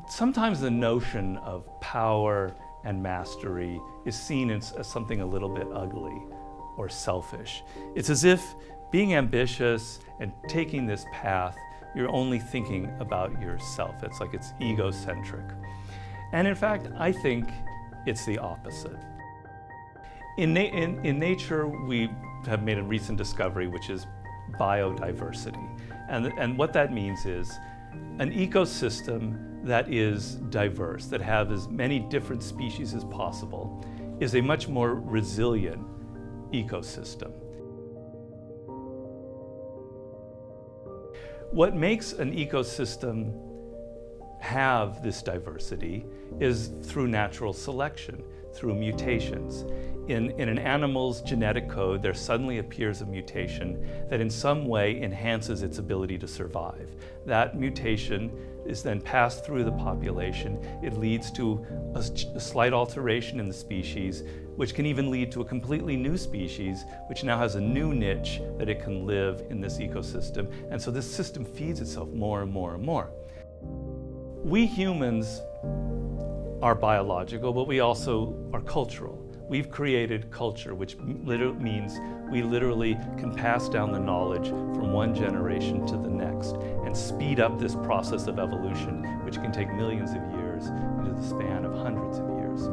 Sometimes the notion of power and mastery is seen as something a little bit ugly or selfish. It's as if being ambitious and taking this path, you're only thinking about yourself. It's like it's egocentric. And in fact, I think it's the opposite. In nature, we have made a recent discovery, which is biodiversity. And what that means is an ecosystem that is diverse, that have as many different species as possible, is a much more resilient ecosystem. What makes an ecosystem have this diversity is through natural selection, through mutations. In an animal's genetic code, there suddenly appears a mutation that in some way enhances its ability to survive. That mutation is then passed through the population. It leads to a slight alteration in the species, which can even lead to a completely new species, which now has a new niche that it can live in this ecosystem. And so this system feeds itself more and more and more. We humans are biological, but we also are cultural. We've created culture, which means we literally can pass down the knowledge from one generation to the next and speed up this process of evolution, which can take millions of years into the span of hundreds of years.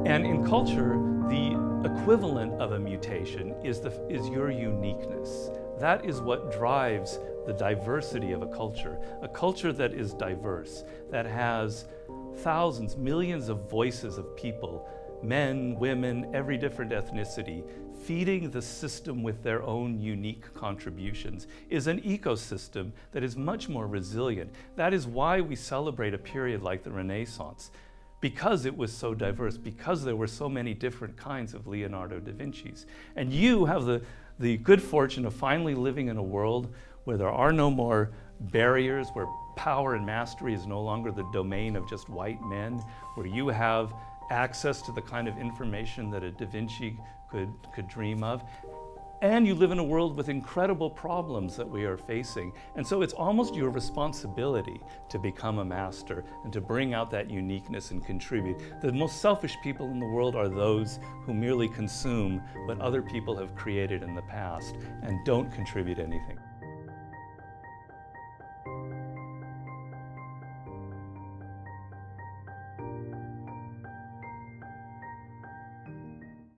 And in culture, the equivalent of a mutation is your uniqueness. That is what drives the diversity of a culture that is diverse, that has thousands, millions of voices of people, men, women, every different ethnicity, feeding the system with their own unique contributions, is an ecosystem that is much more resilient. That is why we celebrate a period like the Renaissance, because it was so diverse, because there were so many different kinds of Leonardo da Vinci's. And you have the good fortune of finally living in a world where there are no more barriers, where power and mastery is no longer the domain of just white men, where you have access to the kind of information that a Da Vinci could dream of. And you live in a world with incredible problems that we are facing. And so it's almost your responsibility to become a master and to bring out that uniqueness and contribute. The most selfish people in the world are those who merely consume what other people have created in the past and don't contribute anything.